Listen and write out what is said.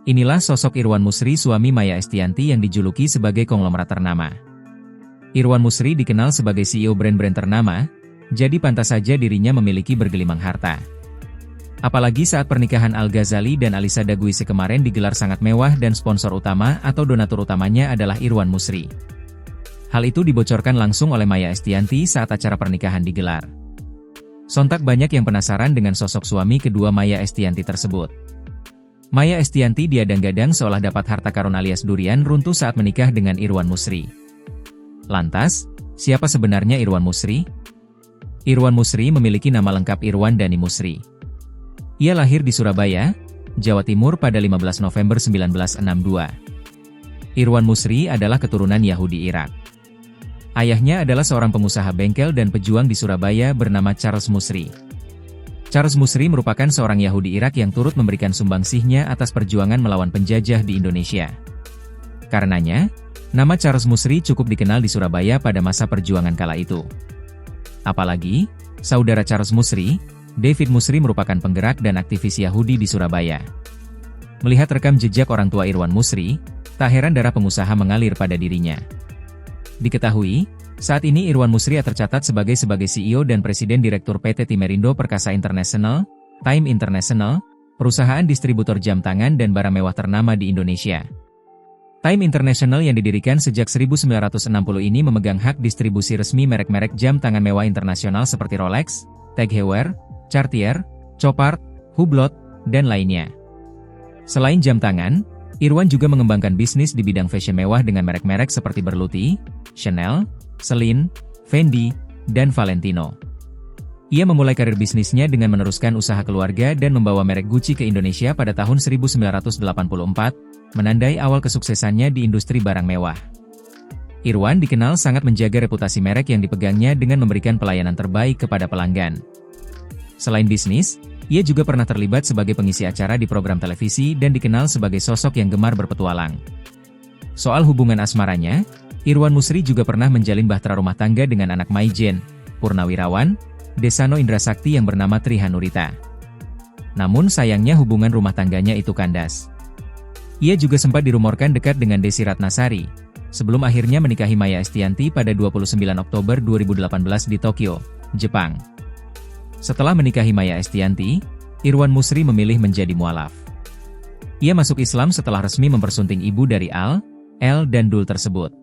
Inilah sosok Irwan Musri, suami Maya Estianty yang dijuluki sebagai konglomerat ternama. Irwan Musri dikenal sebagai CEO brand-brand ternama, jadi pantas saja dirinya memiliki bergelimang harta. Apalagi saat pernikahan Al-Ghazali dan Alisa Daguise kemarin digelar sangat mewah dan sponsor utama atau donatur utamanya adalah Irwan Musri. Hal itu dibocorkan langsung oleh Maya Estianty saat acara pernikahan digelar. Sontak banyak yang penasaran dengan sosok suami kedua Maya Estianty tersebut. Maya Estianty diadang-gadang seolah dapat harta karun alias durian runtuh saat menikah dengan Irwan Musri. Lantas, siapa sebenarnya Irwan Musri? Irwan Musri memiliki nama lengkap Irwan Dhani Musri. Ia lahir di Surabaya, Jawa Timur pada 15 November 1962. Irwan Musri adalah keturunan Yahudi Irak. Ayahnya adalah seorang pengusaha bengkel dan pejuang di Surabaya bernama Charles Musri. Charles Musri merupakan seorang Yahudi Irak yang turut memberikan sumbangsihnya atas perjuangan melawan penjajah di Indonesia. Karenanya, nama Charles Musri cukup dikenal di Surabaya pada masa perjuangan kala itu. Apalagi, saudara Charles Musri, David Musri merupakan penggerak dan aktivis Yahudi di Surabaya. Melihat rekam jejak orang tua Irwan Musri, tak heran darah pengusaha mengalir pada dirinya. Diketahui, saat ini Irwan Musri tercatat sebagai CEO dan Presiden Direktur PT Timerindo Perkasa International, Time International, perusahaan distributor jam tangan dan barang mewah ternama di Indonesia. Time International yang didirikan sejak 1960 ini memegang hak distribusi resmi merek-merek jam tangan mewah internasional seperti Rolex, Tag Heuer, Cartier, Chopard, Hublot, dan lainnya. Selain jam tangan, Irwan juga mengembangkan bisnis di bidang fashion mewah dengan merek-merek seperti Berluti, Chanel, Celine, Fendi, dan Valentino. Ia memulai karir bisnisnya dengan meneruskan usaha keluarga dan membawa merek Gucci ke Indonesia pada tahun 1984, menandai awal kesuksesannya di industri barang mewah. Irwan dikenal sangat menjaga reputasi merek yang dipegangnya dengan memberikan pelayanan terbaik kepada pelanggan. Selain bisnis, ia juga pernah terlibat sebagai pengisi acara di program televisi dan dikenal sebagai sosok yang gemar berpetualang. Soal hubungan asmaranya, Irwan Musri juga pernah menjalin bahtera rumah tangga dengan anak Maijen, Purnawirawan, Desano Indrasakti yang bernama Trihanurita. Namun sayangnya hubungan rumah tangganya itu kandas. Ia juga sempat dirumorkan dekat dengan Desi Ratnasari, sebelum akhirnya menikahi Maya Estianty pada 29 Oktober 2018 di Tokyo, Jepang. Setelah menikahi Maya Estianty, Irwan Musri memilih menjadi mualaf. Ia masuk Islam setelah resmi mempersunting ibu dari Al, El dan Dul tersebut.